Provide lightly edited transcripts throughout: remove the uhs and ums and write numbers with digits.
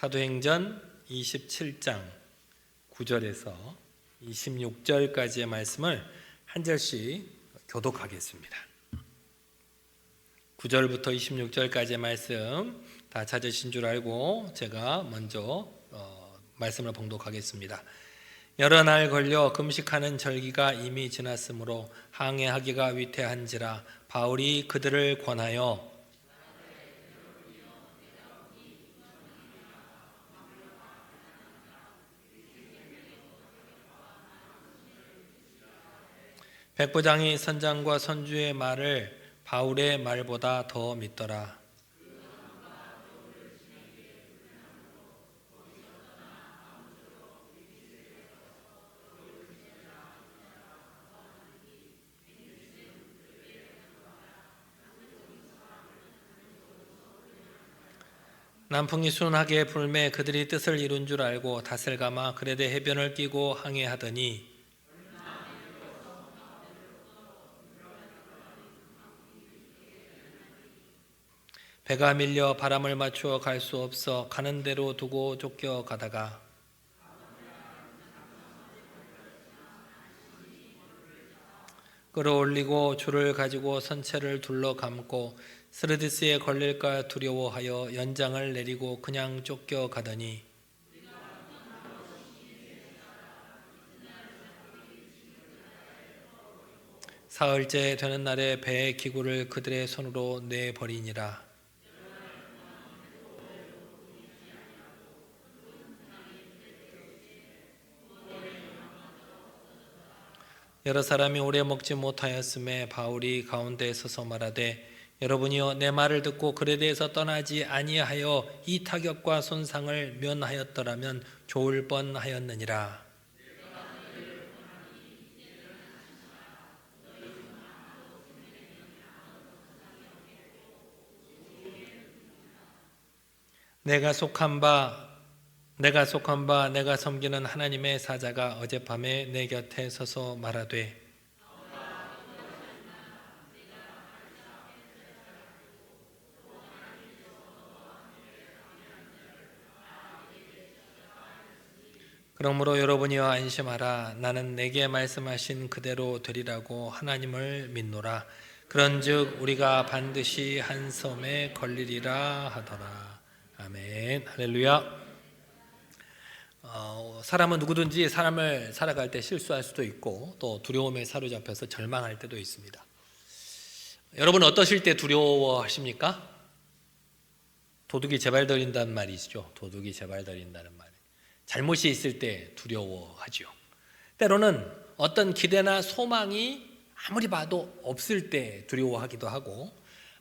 사도행전 27장 9절에서 26절까지의 말씀을 한 절씩 교독하겠습니다. 9절부터 26절까지의 말씀 다 찾으신 줄 알고 제가 먼저 말씀을 봉독하겠습니다. 여러 날 걸려 금식하는 절기가 이미 지났으므로 항해하기가 위태한지라 바울이 그들을 권하여 백부장이 선장과 선주의 말을 바울의 말보다 더 믿더라. 남풍이 순하게 불매 그들이 뜻을 이룬 줄 알고 닷을 감아 그레데 해변을 끼고 항해하더니 배가 밀려 바람을 맞추어 갈 수 없어 가는 대로 두고 쫓겨가다가 끌어올리고 줄을 가지고 선체를 둘러 감고 스르디스에 걸릴까 두려워하여 연장을 내리고 그냥 쫓겨가더니 사흘째 되는 날에 배의 기구를 그들의 손으로 내버리니라. 여러 사람이 오래 먹지 못하였음에 바울이 가운데에 서서 말하되 여러분이여 내 말을 듣고 그레데에서 떠나지 아니하여 이 타격과 손상을 면하였더라면 좋을 뻔하였느니라. 내가 속한 바 내가 섬기는 하나님의 사자가 어젯밤에 내 곁에 서서 말하되 그러므로 여러분이여 안심하라. 나는 내게 말씀하신 그대로 되리라고 하나님을 믿노라. 그런즉 우리가 반드시 한 섬에 걸리리라 하더라. 아멘. 할렐루야. 사람은 누구든지 사람을 살아갈 때 실수할 수도 있고 또 두려움에 사로잡혀서 절망할 때도 있습니다. 여러분 어떠실 때 두려워하십니까? 도둑이 재발더린다는 말이죠. 도둑이 재발더린다는 말. 잘못이 있을 때 두려워하죠. 때로는 어떤 기대나 소망이 아무리 봐도 없을 때 두려워하기도 하고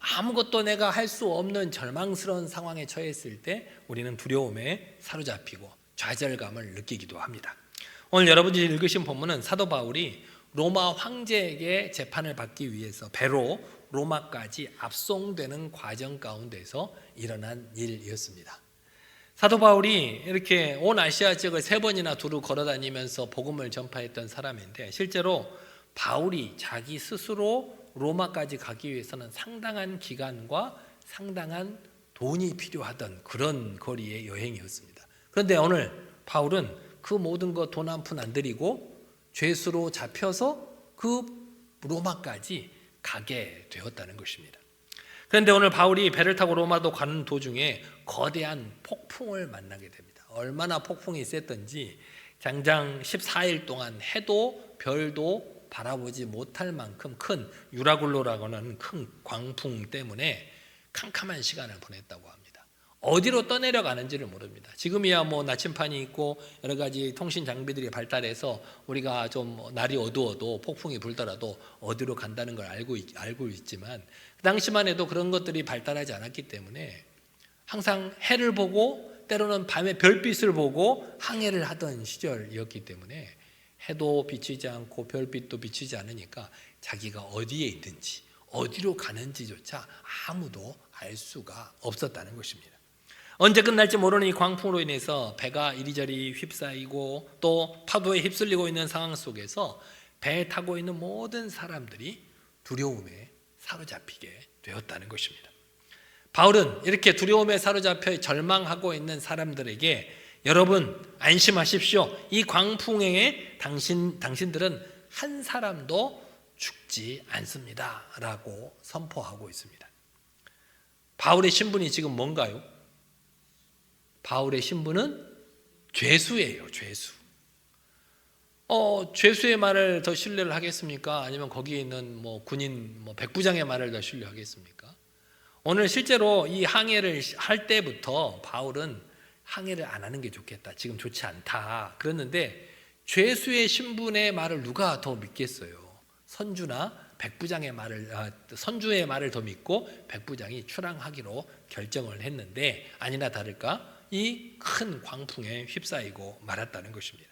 아무것도 내가 할 수 없는 절망스러운 상황에 처했을 때 우리는 두려움에 사로잡히고 좌절감을 느끼기도 합니다. 오늘 여러분이 읽으신 본문은 사도 바울이 로마 황제에게 재판을 받기 위해서 배로 로마까지 압송되는 과정 가운데서 일어난 일이었습니다. 사도 바울이 이렇게 온 아시아 지역을 3번이나 두루 걸어다니면서 복음을 전파했던 사람인데 실제로 바울이 자기 스스로 로마까지 가기 위해서는 상당한 기간과 상당한 돈이 필요하던 그런 거리의 여행이었습니다. 그런데 오늘 바울은 그 모든 것 돈 한 푼 안 들이고 죄수로 잡혀서 그 로마까지 가게 되었다는 것입니다. 그런데 오늘 바울이 배를 타고 로마도 가는 도중에 거대한 폭풍을 만나게 됩니다. 얼마나 폭풍이 셌던지 장장 14일 동안 해도 별도 바라보지 못할 만큼 큰 유라굴로라고 하는 큰 광풍 때문에 캄캄한 시간을 보냈다고 합니다. 어디로 떠내려가는지를 모릅니다. 지금이야 뭐 나침판이 있고 여러 가지 통신 장비들이 발달해서 우리가 좀 날이 어두워도 폭풍이 불더라도 어디로 간다는 걸 알고 있지만 그 당시만 해도 그런 것들이 발달하지 않았기 때문에 항상 해를 보고 때로는 밤에 별빛을 보고 항해를 하던 시절이었기 때문에 해도 비치지 않고 별빛도 비치지 않으니까 자기가 어디에 있든지 어디로 가는지조차 아무도 알 수가 없었다는 것입니다. 언제 끝날지 모르는 이 광풍으로 인해서 배가 이리저리 휩싸이고 또 파도에 휩쓸리고 있는 상황 속에서 배에 타고 있는 모든 사람들이 두려움에 사로잡히게 되었다는 것입니다. 바울은 이렇게 두려움에 사로잡혀 절망하고 있는 사람들에게 여러분 안심하십시오. 이 광풍에 당신들은 한 사람도 죽지 않습니다 라고 선포하고 있습니다. 바울의 신분이 지금 뭔가요? 바울의 신분은 죄수예요. 죄수. 죄수의 말을 더 신뢰를 하겠습니까? 아니면 거기 있는 군인 백부장의 말을 더 신뢰하겠습니까? 오늘 실제로 이 항해를 할 때부터 바울은 항해를 안 하는 게 좋겠다. 지금 좋지 않다. 그랬는데 죄수의 신분의 말을 누가 더 믿겠어요? 선주나 백부장의 말을 선주의 말을 더 믿고 백부장이 출항하기로 결정을 했는데 아니나 다를까 이 큰 광풍에 휩싸이고 말았다는 것입니다.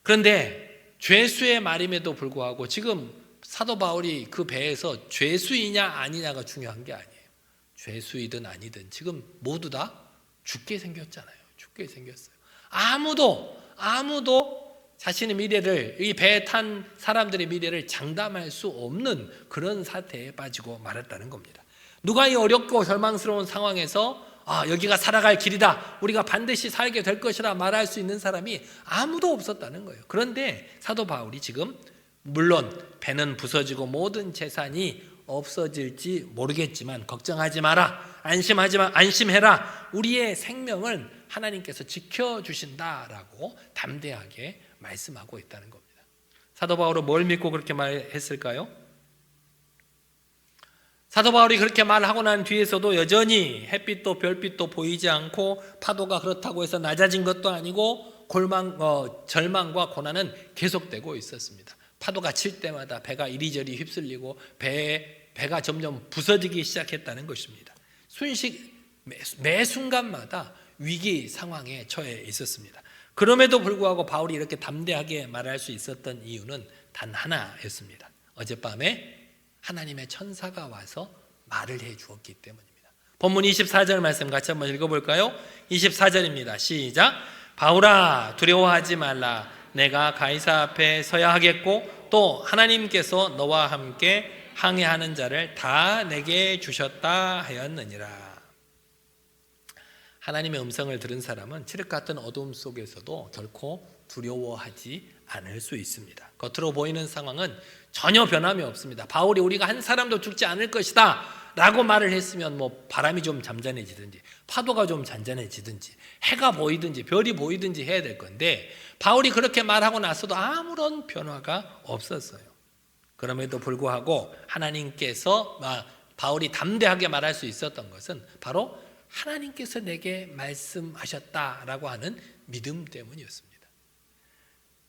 그런데 죄수의 말임에도 불구하고 지금 사도 바울이 그 배에서 죄수이냐 아니냐가 중요한 게 아니에요. 죄수이든 아니든 지금 모두 다 죽게 생겼잖아요. 죽게 생겼어요. 아무도 자신의 미래를, 이 배에 탄 사람들의 미래를 장담할 수 없는 그런 사태에 빠지고 말았다는 겁니다. 누가 이 어렵고 절망스러운 상황에서 여기가 살아갈 길이다, 우리가 반드시 살게 될 것이라 말할 수 있는 사람이 아무도 없었다는 거예요. 그런데 사도 바울이 지금 물론 배는 부서지고 모든 재산이 없어질지 모르겠지만 걱정하지 마라, 안심해라, 우리의 생명을 하나님께서 지켜주신다라고 담대하게 말씀하고 있다는 겁니다. 사도 바울은 뭘 믿고 그렇게 말했을까요? 사도 바울이 그렇게 말하고 난 뒤에서도 여전히 햇빛도 별빛도 보이지 않고 파도가 그렇다고 해서 낮아진 것도 아니고 절망과 고난은 계속되고 있었습니다. 파도가 칠 때마다 배가 이리저리 휩쓸리고 배가 점점 부서지기 시작했다는 것입니다. 매 순간마다 위기 상황에 처해 있었습니다. 그럼에도 불구하고 바울이 이렇게 담대하게 말할 수 있었던 이유는 단 하나였습니다. 어젯밤에 하나님의 천사가 와서 말을 해 주었기 때문입니다. 본문 24절 말씀 같이 한번 읽어볼까요? 24절입니다. 시작. 바울아 두려워하지 말라. 내가 가이사 앞에 서야 하겠고 또 하나님께서 너와 함께 항해하는 자를 다 내게 주셨다 하였느니라. 하나님의 음성을 들은 사람은 칠흑 같은 어두움 속에서도 결코 두려워하지 않을 수 있습니다. 겉으로 보이는 상황은 전혀 변함이 없습니다. 바울이 우리가 한 사람도 죽지 않을 것이다 라고 말을 했으면 바람이 좀 잠잠해지든지 파도가 좀 잔잔해지든지 해가 보이든지 별이 보이든지 해야 될 건데 바울이 그렇게 말하고 나서도 아무런 변화가 없었어요. 그럼에도 불구하고 하나님께서 바울이 담대하게 말할 수 있었던 것은 바로 하나님께서 내게 말씀하셨다라고 하는 믿음 때문이었습니다.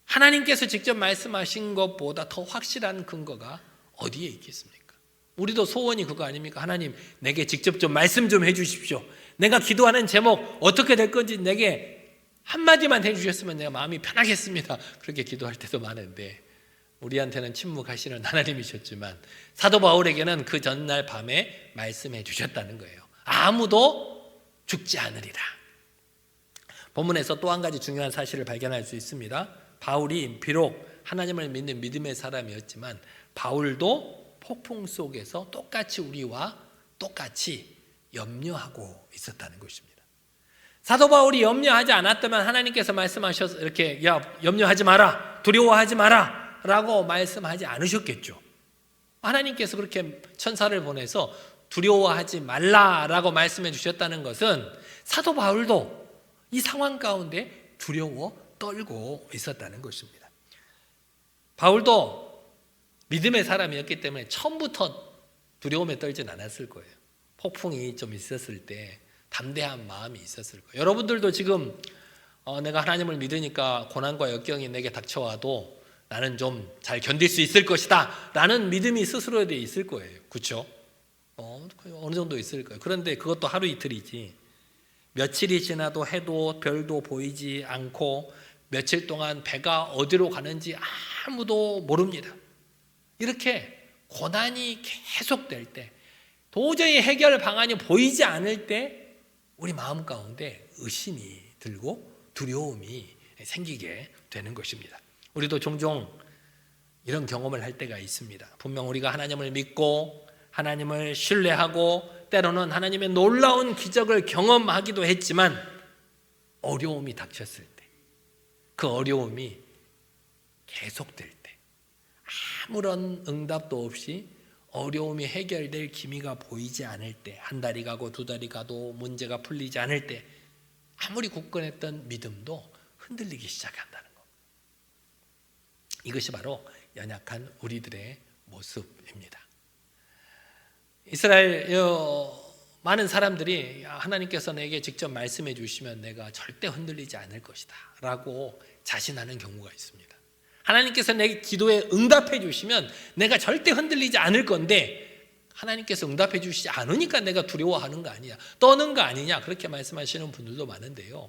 하나님께서 직접 말씀하신 것보다 더 확실한 근거가 어디에 있겠습니까? 우리도 소원이 그거 아닙니까? 하나님 내게 직접 좀 말씀 좀 해주십시오. 내가 기도하는 제목 어떻게 될 건지 내게 한마디만 해주셨으면 내가 마음이 편하겠습니다. 그렇게 기도할 때도 많은데 우리한테는 침묵하시는 하나님이셨지만 사도 바울에게는 그 전날 밤에 말씀해 주셨다는 거예요. 아무도 죽지 않으리라. 본문에서 또 한 가지 중요한 사실을 발견할 수 있습니다. 바울이 비록 하나님을 믿는 믿음의 사람이었지만 바울도 폭풍 속에서 똑같이 우리와 똑같이 염려하고 있었다는 것입니다. 사도 바울이 염려하지 않았다면 하나님께서 말씀하셔서 이렇게 염려하지 마라, 두려워하지 마라 라고 말씀하지 않으셨겠죠. 하나님께서 그렇게 천사를 보내서 두려워하지 말라라고 말씀해 주셨다는 것은 사도 바울도 이 상황 가운데 두려워 떨고 있었다는 것입니다. 바울도 믿음의 사람이었기 때문에 처음부터 두려움에 떨진 않았을 거예요. 폭풍이 좀 있었을 때 담대한 마음이 있었을 거예요. 여러분들도 지금 내가 하나님을 믿으니까 고난과 역경이 내게 닥쳐와도 나는 좀 잘 견딜 수 있을 것이다 라는 믿음이 스스로에 있을 거예요. 그렇죠? 어느 정도 있을 거예요. 그런데 그것도 하루 이틀이지 며칠이 지나도 해도 별도 보이지 않고 며칠 동안 배가 어디로 가는지 아무도 모릅니다. 이렇게 고난이 계속될 때 도저히 해결 방안이 보이지 않을 때 우리 마음 가운데 의심이 들고 두려움이 생기게 되는 것입니다. 우리도 종종 이런 경험을 할 때가 있습니다. 분명 우리가 하나님을 믿고 하나님을 신뢰하고 때로는 하나님의 놀라운 기적을 경험하기도 했지만 어려움이 닥쳤을 때, 그 어려움이 계속될 때, 아무런 응답도 없이 어려움이 해결될 기미가 보이지 않을 때, 한 달이 가고 두 달이 가도 문제가 풀리지 않을 때 아무리 굳건했던 믿음도 흔들리기 시작한다는 것. 이것이 바로 연약한 우리들의 모습입니다. 이스라엘 많은 사람들이 하나님께서 내게 직접 말씀해 주시면 내가 절대 흔들리지 않을 것이다 라고 자신하는 경우가 있습니다. 하나님께서 내 기도에 응답해 주시면 내가 절대 흔들리지 않을 건데 하나님께서 응답해 주시지 않으니까 내가 두려워하는 거 아니냐, 떠는 거 아니냐, 그렇게 말씀하시는 분들도 많은데요,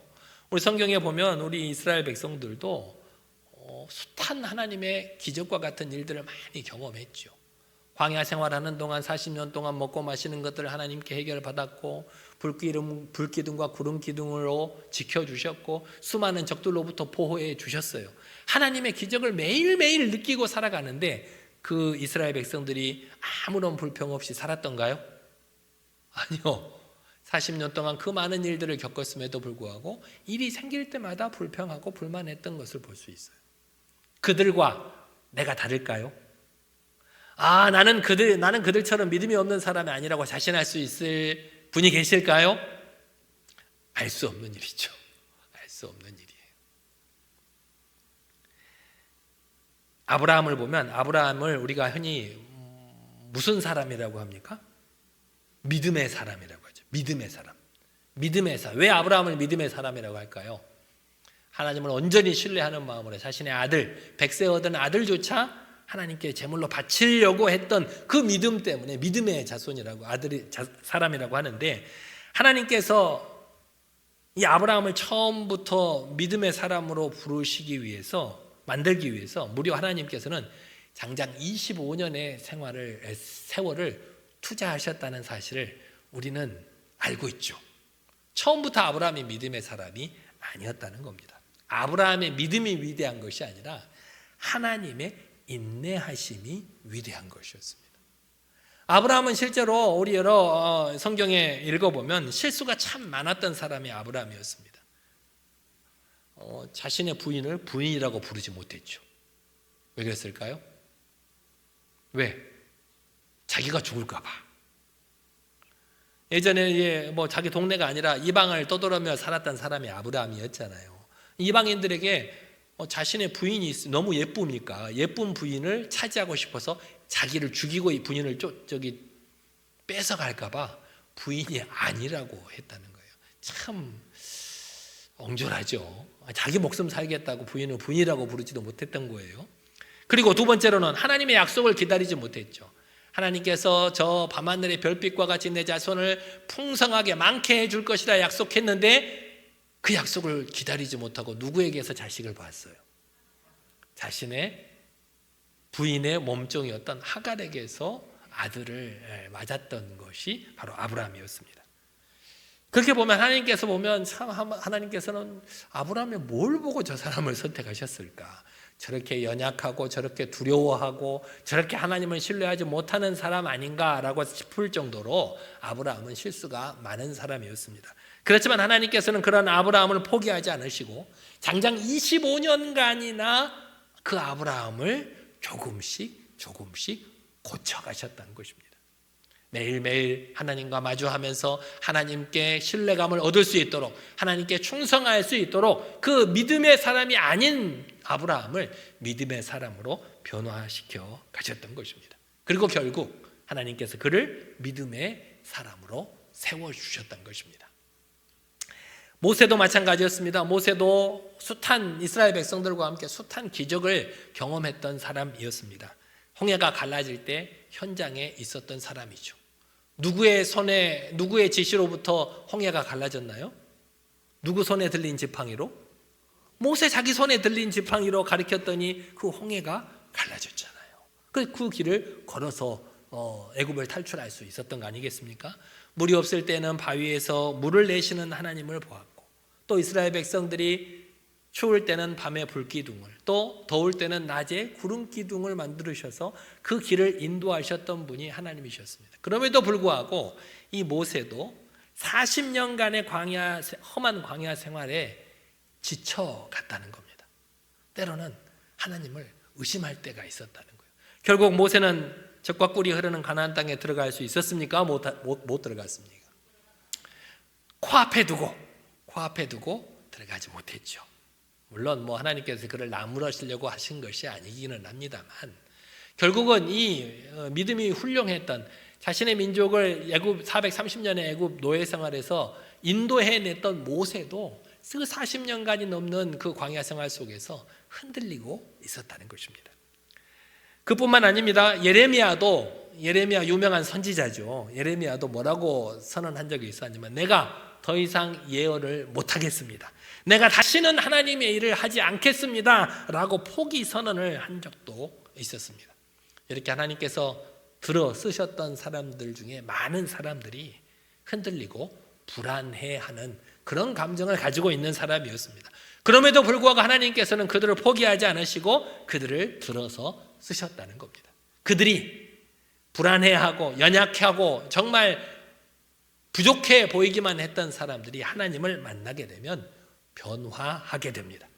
우리 성경에 보면 우리 이스라엘 백성들도 숱한 하나님의 기적과 같은 일들을 많이 경험했죠. 광야 생활하는 동안 40년 동안 먹고 마시는 것들을 하나님께 해결받았고, 불기둥과 구름 기둥으로 지켜주셨고, 수많은 적들로부터 보호해 주셨어요. 하나님의 기적을 매일매일 느끼고 살아가는데 그 이스라엘 백성들이 아무런 불평 없이 살았던가요? 아니요. 40년 동안 그 많은 일들을 겪었음에도 불구하고 일이 생길 때마다 불평하고 불만했던 것을 볼 수 있어요. 그들과 내가 다를까요? 나는 그들처럼 믿음이 없는 사람이 아니라고 자신할 수 있을 분이 계실까요? 알 수 없는 일이죠. 알 수 없는 일이에요. 아브라함을 보면, 아브라함을 우리가 흔히 무슨 사람이라고 합니까? 믿음의 사람이라고 하죠. 믿음의 사람. 믿음의 사람. 왜 아브라함을 믿음의 사람이라고 할까요? 하나님을 온전히 신뢰하는 마음으로 자신의 아들, 백세 얻은 아들조차 하나님께 제물로 바치려고 했던 그 믿음 때문에 믿음의 자손이라고, 사람이라고 하는데, 하나님께서 이 아브라함을 처음부터 믿음의 사람으로 만들기 위해서 무려 하나님께서는 장장 25년의 세월을 투자하셨다는 사실을 우리는 알고 있죠. 처음부터 아브라함이 믿음의 사람이 아니었다는 겁니다. 아브라함의 믿음이 위대한 것이 아니라 하나님의 인내하심이 위대한 것이었습니다. 아브라함은 실제로 우리 여러 성경에 읽어보면 실수가 참 많았던 사람이 아브라함이었습니다. 자신의 부인을 부인이라고 부르지 못했죠. 왜 그랬을까요? 왜? 자기가 죽을까 봐. 예전에 자기 동네가 아니라 이방을 떠돌아며 살았던 사람이 아브라함이었잖아요. 이방인들에게 자신의 부인이 너무 예쁘니까 예쁜 부인을 차지하고 싶어서 자기를 죽이고 이 부인을 뺏어갈까 봐 부인이 아니라고 했다는 거예요. 참 엉졸하죠. 자기 목숨 살겠다고 부인을 부인이라고 부르지도 못했던 거예요. 그리고 두 번째로는 하나님의 약속을 기다리지 못했죠. 하나님께서 저 밤하늘의 별빛과 같이 내 자손을 풍성하게 많게 해줄 것이라 약속했는데 그 약속을 기다리지 못하고 누구에게서 자식을 봤어요? 자신의 부인의 몸종이었던 하갈에게서 아들을 맞았던 것이 바로 아브라함이었습니다. 그렇게 보면 하나님께서는 아브라함이 뭘 보고 저 사람을 선택하셨을까? 저렇게 연약하고 저렇게 두려워하고 저렇게 하나님을 신뢰하지 못하는 사람 아닌가라고 싶을 정도로 아브라함은 실수가 많은 사람이었습니다. 그렇지만 하나님께서는 그런 아브라함을 포기하지 않으시고 장장 25년간이나 그 아브라함을 조금씩 고쳐가셨다는 것입니다. 매일매일 하나님과 마주하면서 하나님께 신뢰감을 얻을 수 있도록, 하나님께 충성할 수 있도록 그 믿음의 사람이 아닌 아브라함을 믿음의 사람으로 변화시켜 가셨던 것입니다. 그리고 결국 하나님께서 그를 믿음의 사람으로 세워주셨던 것입니다. 모세도 마찬가지였습니다. 모세도 숱한 이스라엘 백성들과 함께 숱한 기적을 경험했던 사람이었습니다. 홍해가 갈라질 때 현장에 있었던 사람이죠. 누구의 지시로부터 홍해가 갈라졌나요? 누구 손에 들린 지팡이로? 모세 자기 손에 들린 지팡이로 가리켰더니 그 홍해가 갈라졌잖아요. 그 길을 걸어서 애굽을 탈출할 수 있었던 거 아니겠습니까? 물이 없을 때는 바위에서 물을 내시는 하나님을 보았고, 또 이스라엘 백성들이 추울 때는 밤에 불기둥을, 또 더울 때는 낮에 구름기둥을 만들으셔서 그 길을 인도하셨던 분이 하나님이셨습니다. 그럼에도 불구하고 이 모세도 40년간의 험한 광야 생활에 지쳐갔다는 겁니다. 때로는 하나님을 의심할 때가 있었다는 거예요. 결국 모세는 젖과 꿀이 흐르는 가나안 땅에 들어갈 수 있었습니까? 못 들어갔습니까? 코앞에 두고 들어가지 못했죠. 물론 하나님께서 그를 나무라시려고 하신 것이 아니기는 합니다만, 결국은 이 믿음이 훌륭했던, 자신의 민족을 애굽 430년의 애굽 노예 생활에서 인도해냈던 모세도 그 40년간이 넘는 그 광야 생활 속에서 흔들리고 있었다는 것입니다. 그뿐만 아닙니다. 예레미야 유명한 선지자죠. 예레미야도 뭐라고 선언한 적이 있었냐면, 내가 더 이상 예언을 못하겠습니다. 내가 다시는 하나님의 일을 하지 않겠습니다 라고 포기 선언을 한 적도 있었습니다. 이렇게 하나님께서 들어 쓰셨던 사람들 중에 많은 사람들이 흔들리고 불안해하는 그런 감정을 가지고 있는 사람이었습니다. 그럼에도 불구하고 하나님께서는 그들을 포기하지 않으시고 그들을 들어서 쓰셨다는 겁니다. 그들이 불안해하고 연약하고 정말 부족해 보이기만 했던 사람들이 하나님을 만나게 되면 변화하게 됩니다.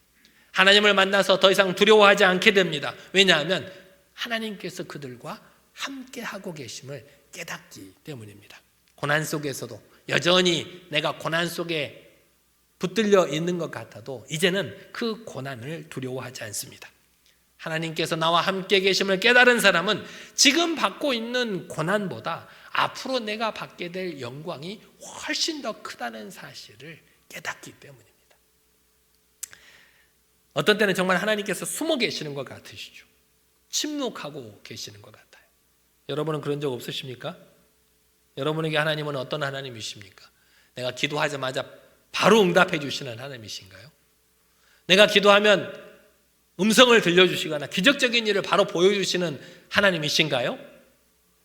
하나님을 만나서 더 이상 두려워하지 않게 됩니다. 왜냐하면 하나님께서 그들과 함께하고 계심을 깨닫기 때문입니다. 고난 속에서도 여전히 내가 고난 속에 붙들려 있는 것 같아도 이제는 그 고난을 두려워하지 않습니다. 하나님께서 나와 함께 계심을 깨달은 사람은 지금 받고 있는 고난보다 앞으로 내가 받게 될 영광이 훨씬 더 크다는 사실을 깨닫기 때문입니다. 어떤 때는 정말 하나님께서 숨어 계시는 것 같으시죠. 침묵하고 계시는 것 같아요. 여러분은 그런 적 없으십니까? 여러분에게 하나님은 어떤 하나님이십니까? 내가 기도하자마자 바로 응답해 주시는 하나님이신가요? 내가 기도하면 음성을 들려주시거나 기적적인 일을 바로 보여주시는 하나님이신가요?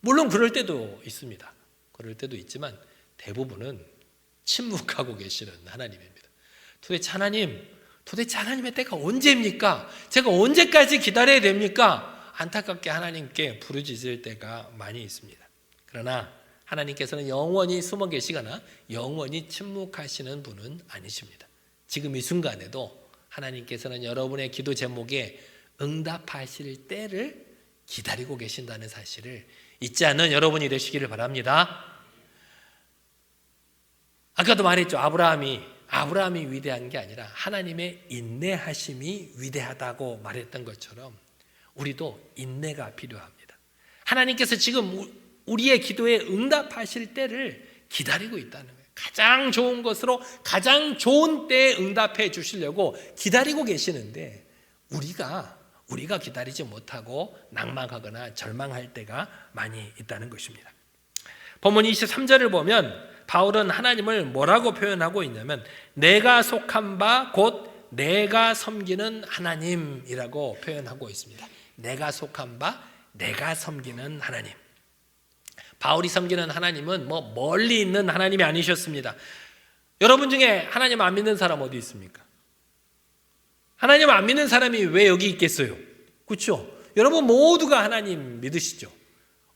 물론 그럴 때도 있습니다. 그럴 때도 있지만 대부분은 침묵하고 계시는 하나님입니다. 도대체 하나님의 때가 언제입니까? 제가 언제까지 기다려야 됩니까? 안타깝게 하나님께 부르짖을 때가 많이 있습니다. 그러나 하나님께서는 영원히 숨어 계시거나 영원히 침묵하시는 분은 아니십니다. 지금 이 순간에도 하나님께서는 여러분의 기도 제목에 응답하실 때를 기다리고 계신다는 사실을 잊지 않는 여러분이 되시기를 바랍니다. 아까도 말했죠. 아브라함이 위대한 게 아니라 하나님의 인내하심이 위대하다고 말했던 것처럼 우리도 인내가 필요합니다. 하나님께서 지금 우리의 기도에 응답하실 때를 기다리고 있다는 거예요. 가장 좋은 것으로 가장 좋은 때에 응답해 주시려고 기다리고 계시는데 우리가 기다리지 못하고 낙망하거나 절망할 때가 많이 있다는 것입니다. 본문 23절을 보면 바울은 하나님을 뭐라고 표현하고 있냐면 내가 속한 바 곧 내가 섬기는 하나님이라고 표현하고 있습니다. 내가 속한 바 내가 섬기는 하나님. 바울이 섬기는 하나님은 멀리 있는 하나님이 아니셨습니다. 여러분 중에 하나님 안 믿는 사람 어디 있습니까? 하나님 안 믿는 사람이 왜 여기 있겠어요? 그렇죠? 여러분 모두가 하나님 믿으시죠?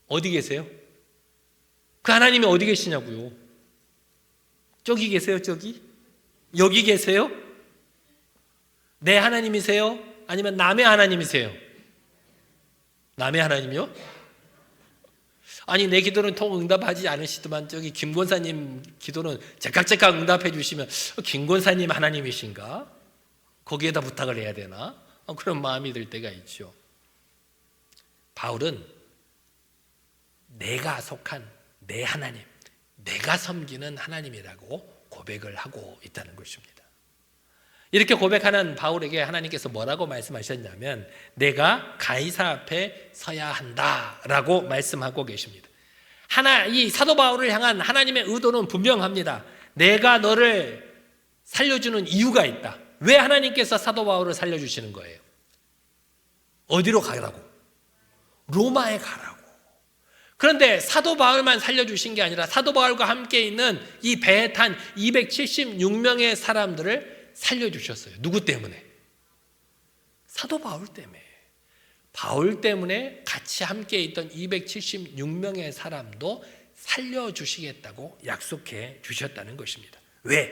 어디 계세요? 그 하나님이 어디 계시냐고요? 저기 계세요? 저기? 여기 계세요? 내 하나님이세요? 아니면 남의 하나님이세요? 남의 하나님이요? 아니 내 기도는 통 응답하지 않으시더만 저기 김 권사님 기도는 제깍제깍 응답해 주시면 김 권사님 하나님이신가? 거기에다 부탁을 해야 되나? 그런 마음이 들 때가 있죠. 바울은 내가 속한 내 하나님, 내가 섬기는 하나님이라고 고백을 하고 있다는 것입니다. 이렇게 고백하는 바울에게 하나님께서 뭐라고 말씀하셨냐면 내가 가이사 앞에 서야 한다라고 말씀하고 계십니다. 이 사도 바울을 향한 하나님의 의도는 분명합니다. 내가 너를 살려주는 이유가 있다. 왜 하나님께서 사도 바울을 살려주시는 거예요? 어디로 가라고? 로마에 가라고. 그런데 사도 바울만 살려주신 게 아니라 사도 바울과 함께 있는 이 배에 탄 276명의 사람들을 살려주셨어요. 누구 때문에? 사도 바울 때문에. 바울 때문에 같이 함께 있던 276명의 사람도 살려주시겠다고 약속해 주셨다는 것입니다. 왜?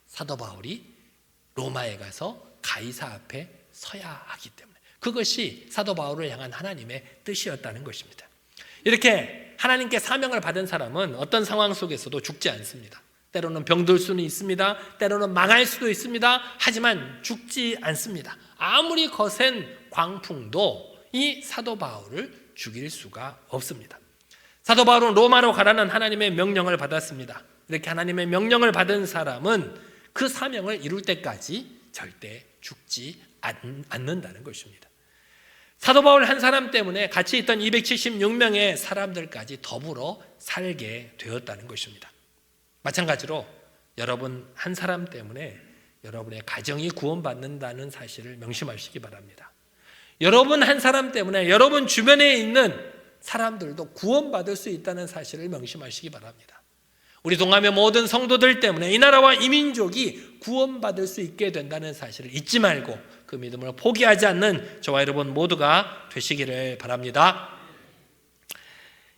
사도 바울이 로마에 가서 가이사 앞에 서야 하기 때문에. 그것이 사도 바울을 향한 하나님의 뜻이었다는 것입니다. 이렇게 하나님께 사명을 받은 사람은 어떤 상황 속에서도 죽지 않습니다. 때로는 병들 수는 있습니다. 때로는 망할 수도 있습니다. 하지만 죽지 않습니다. 아무리 거센 광풍도 이 사도 바울을 죽일 수가 없습니다. 사도 바울은 로마로 가라는 하나님의 명령을 받았습니다. 이렇게 하나님의 명령을 받은 사람은 그 사명을 이룰 때까지 절대 죽지 않는다는 것입니다. 사도 바울 한 사람 때문에 같이 있던 276명의 사람들까지 더불어 살게 되었다는 것입니다. 마찬가지로 여러분 한 사람 때문에 여러분의 가정이 구원받는다는 사실을 명심하시기 바랍니다. 여러분 한 사람 때문에 여러분 주변에 있는 사람들도 구원받을 수 있다는 사실을 명심하시기 바랍니다. 우리 동아의 모든 성도들 때문에 이 나라와 이 민족이 구원받을 수 있게 된다는 사실을 잊지 말고 그 믿음을 포기하지 않는 저와 여러분 모두가 되시기를 바랍니다.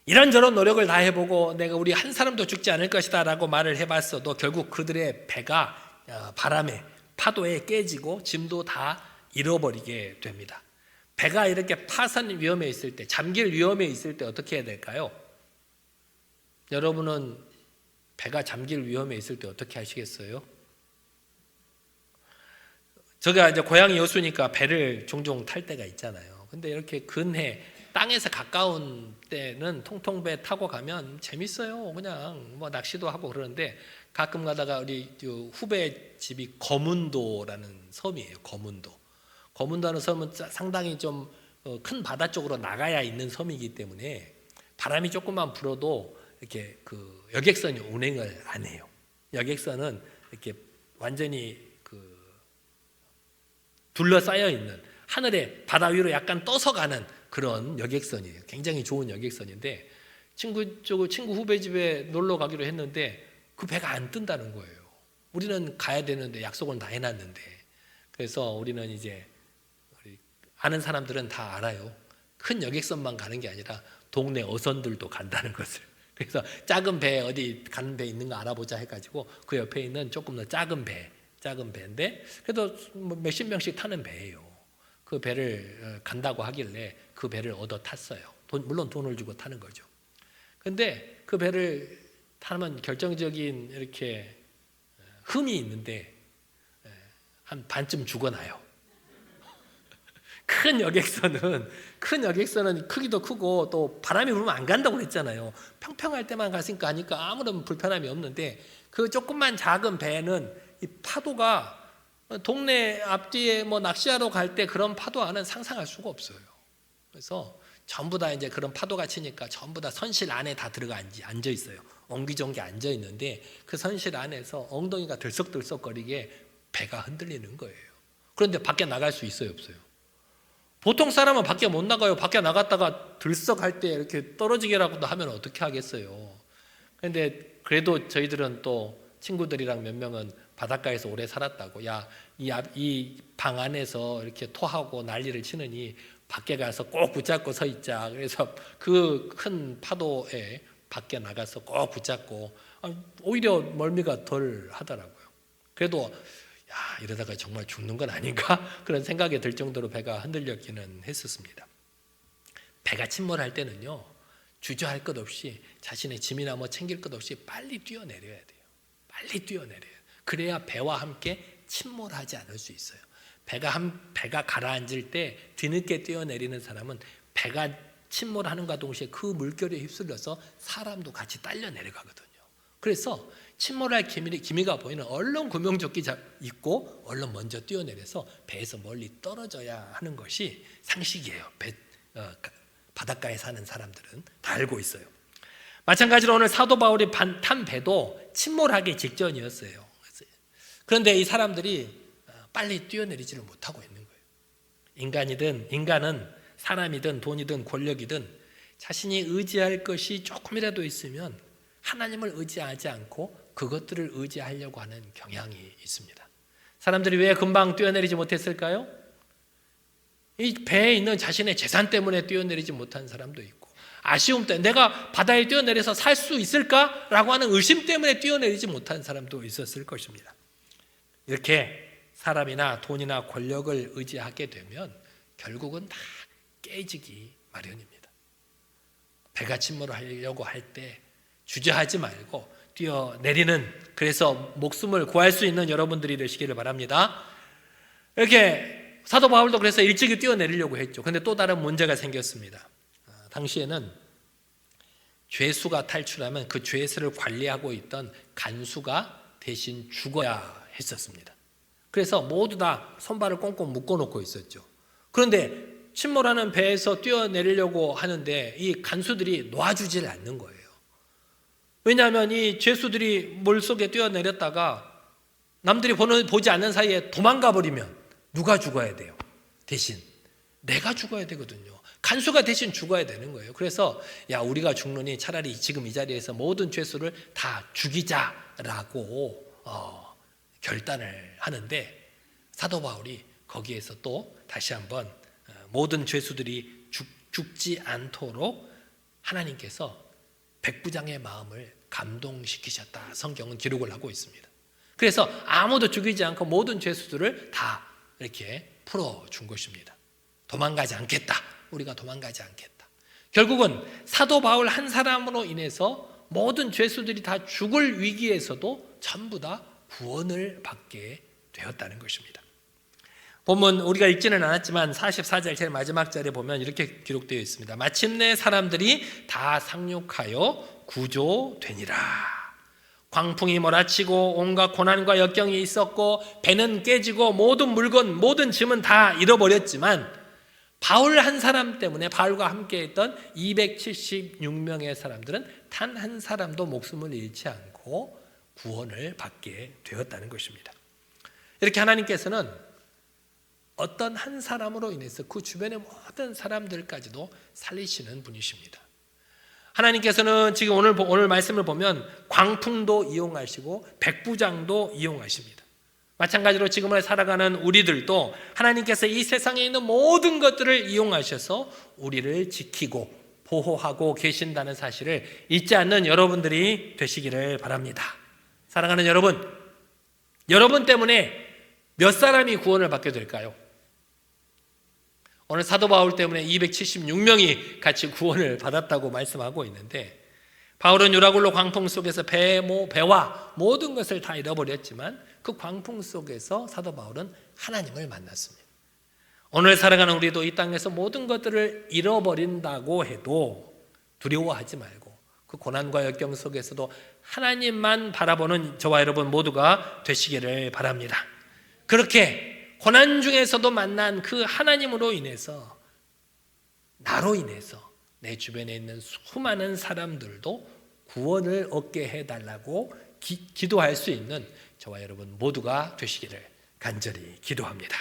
이런저런 노력을 다 해보고 내가 우리 한 사람도 죽지 않을 것이다 라고 말을 해봤어도 결국 그들의 배가 바람에 파도에 깨지고 짐도 다 잃어버리게 됩니다. 배가 이렇게 파산 위험에 있을 때, 잠길 위험에 있을 때 어떻게 해야 될까요? 여러분은 배가 잠길 위험에 있을 때 어떻게 하시겠어요? 제가 이제 고향이 여수니까 배를 종종 탈 때가 있잖아요. 근데 이렇게 근해 땅에서 가까운 때는 통통배 타고 가면 재밌어요. 그냥 뭐 낚시도 하고 그러는데 가끔 가다가 우리 후배 집이 거문도라는 섬이에요. 거문도라는 섬은 상당히 좀 큰 바다 쪽으로 나가야 있는 섬이기 때문에 바람이 조금만 불어도 이렇게 그 여객선이 운행을 안 해요. 여객선은 이렇게 완전히 둘러싸여 있는 하늘에 바다 위로 약간 떠서 가는 그런 여객선이에요. 굉장히 좋은 여객선인데 친구 후배 집에 놀러 가기로 했는데 그 배가 안 뜬다는 거예요. 우리는 가야 되는데 약속은 다 해놨는데. 그래서 우리는 이제 아는 사람들은 다 알아요. 큰 여객선만 가는 게 아니라 동네 어선들도 간다는 것을. 그래서 작은 배 어디 가는 배 있는 거 알아보자 해가지고 그 옆에 있는 조금 더 작은 배인데 그래도 몇십 명씩 타는 배예요. 그 배를 간다고 하길래 그 배를 얻어 탔어요. 물론 돈을 주고 타는 거죠. 근데 그 배를 타면 결정적인 이렇게 흠이 있는데 한 반쯤 죽어나요. 큰 여객선은 크기도 크고 또 바람이 불면 안 간다고 그랬잖아요. 평평할 때만 가니까 하니까 아무런 불편함이 없는데 그 조금만 작은 배는 이 파도가 동네 앞뒤에 뭐 낚시하러 갈 때 그런 파도 안은 상상할 수가 없어요. 그래서 전부 다 이제 그런 파도가 치니까 전부 다 선실 안에 다 들어가 앉아 있어요. 옹기종기 앉아 있는데 그 선실 안에서 엉덩이가 들썩들썩거리게 배가 흔들리는 거예요. 그런데 밖에 나갈 수 있어요, 없어요? 보통 사람은 밖에 못 나가요. 밖에 나갔다가 들썩할 때 이렇게 떨어지게라고도 하면 어떻게 하겠어요. 그런데 그래도 저희들은 또 친구들이랑 몇 명은 바닷가에서 오래 살았다고, 야, 이 방 안에서 이렇게 토하고 난리를 치느니 밖에 가서 꼭 붙잡고 서 있자. 그래서 그 큰 파도에 밖에 나가서 꼭 붙잡고 오히려 멀미가 덜 하더라고요. 그래도 야, 이러다가 정말 죽는 건 아닌가? 그런 생각이 들 정도로 배가 흔들렸기는 했었습니다. 배가 침몰할 때는요, 주저할 것 없이 자신의 짐이나 뭐 챙길 것 없이 빨리 뛰어내려야 돼요. 빨리 뛰어내려요. 그래야 배와 함께 침몰하지 않을 수 있어요. 배가 가라앉을 때 뒤늦게 뛰어내리는 사람은 배가 침몰하는과 동시에 그 물결에 휩쓸려서 사람도 같이 딸려 내려가거든요. 그래서 침몰할 기미가 보이는 얼른 구명조끼 입고 얼른 먼저 뛰어내려서 배에서 멀리 떨어져야 하는 것이 상식이에요. 바닷가에 사는 사람들은 다 알고 있어요. 마찬가지로 오늘 사도 바울이 탄 배도 침몰하기 직전이었어요. 그런데 이 사람들이 빨리 뛰어내리지를 못하고 있는 거예요. 인간은 사람이든 돈이든 권력이든 자신이 의지할 것이 조금이라도 있으면 하나님을 의지하지 않고 그것들을 의지하려고 하는 경향이 있습니다. 사람들이 왜 금방 뛰어내리지 못했을까요? 이 배에 있는 자신의 재산 때문에 뛰어내리지 못한 사람도 있고, 아쉬움 때문에 내가 바다에 뛰어내려서 살 수 있을까라고 하는 의심 때문에 뛰어내리지 못한 사람도 있었을 것입니다. 이렇게 사람이나 돈이나 권력을 의지하게 되면 결국은 다 깨지기 마련입니다. 배가 침몰하려고 할 때 주저하지 말고 뛰어내리는, 그래서 목숨을 구할 수 있는 여러분들이 되시기를 바랍니다. 이렇게 사도 바울도 그래서 일찍이 뛰어내리려고 했죠. 그런데 또 다른 문제가 생겼습니다. 당시에는 죄수가 탈출하면 그 죄수를 관리하고 있던 간수가 대신 죽어야 했었습니다. 그래서 모두 다 손발을 꽁꽁 묶어놓고 있었죠. 그런데 침몰하는 배에서 뛰어내리려고 하는데 이 간수들이 놔주질 않는 거예요. 왜냐하면 이 죄수들이 물속에 뛰어내렸다가 남들이 보지 않는 사이에 도망가 버리면 누가 죽어야 돼요? 대신 내가 죽어야 되거든요. 간수가 대신 죽어야 되는 거예요. 그래서 야, 우리가 죽느니 차라리 지금 이 자리에서 모든 죄수를 다 죽이자라고 결단을 하는데, 사도 바울이 거기에서 또 다시 한번 모든 죄수들이 죽지 않도록 하나님께서 백부장의 마음을 감동시키셨다, 성경은 기록을 하고 있습니다. 그래서 아무도 죽이지 않고 모든 죄수들을 다 이렇게 풀어준 것입니다. 도망가지 않겠다, 우리가 도망가지 않겠다. 결국은 사도 바울 한 사람으로 인해서 모든 죄수들이 다 죽을 위기에서도 전부 다 구원을 받게 되었다는 것입니다. 본문 우리가 읽지는 않았지만 44절 제일 마지막 절에 보면 이렇게 기록되어 있습니다. 마침내 사람들이 다 상륙하여 구조되니라. 광풍이 몰아치고 온갖 고난과 역경이 있었고 배는 깨지고 모든 물건, 모든 짐은 다 잃어버렸지만 바울 한 사람 때문에, 바울과 함께 했던 276명의 사람들은 단 한 사람도 목숨을 잃지 않고 구원을 받게 되었다는 것입니다. 이렇게 하나님께서는 어떤 한 사람으로 인해서 그 주변의 모든 사람들까지도 살리시는 분이십니다. 하나님께서는 지금 오늘 말씀을 보면 광풍도 이용하시고 백부장도 이용하십니다. 마찬가지로 지금을 살아가는 우리들도 하나님께서 이 세상에 있는 모든 것들을 이용하셔서 우리를 지키고 보호하고 계신다는 사실을 잊지 않는 여러분들이 되시기를 바랍니다. 사랑하는 여러분, 여러분 때문에 몇 사람이 구원을 받게 될까요? 오늘 사도 바울 때문에 276명이 같이 구원을 받았다고 말씀하고 있는데, 바울은 유라굴로 광풍 속에서 배와 모든 것을 다 잃어버렸지만 그 광풍 속에서 사도 바울은 하나님을 만났습니다. 오늘 살아가는 우리도 이 땅에서 모든 것들을 잃어버린다고 해도 두려워하지 말고 그 고난과 역경 속에서도 하나님만 바라보는 저와 여러분 모두가 되시기를 바랍니다. 그렇게 고난 중에서도 만난 그 하나님으로 인해서, 나로 인해서 내 주변에 있는 수많은 사람들도 구원을 얻게 해달라고 기도할 수 있는 저와 여러분 모두가 되시기를 간절히 기도합니다.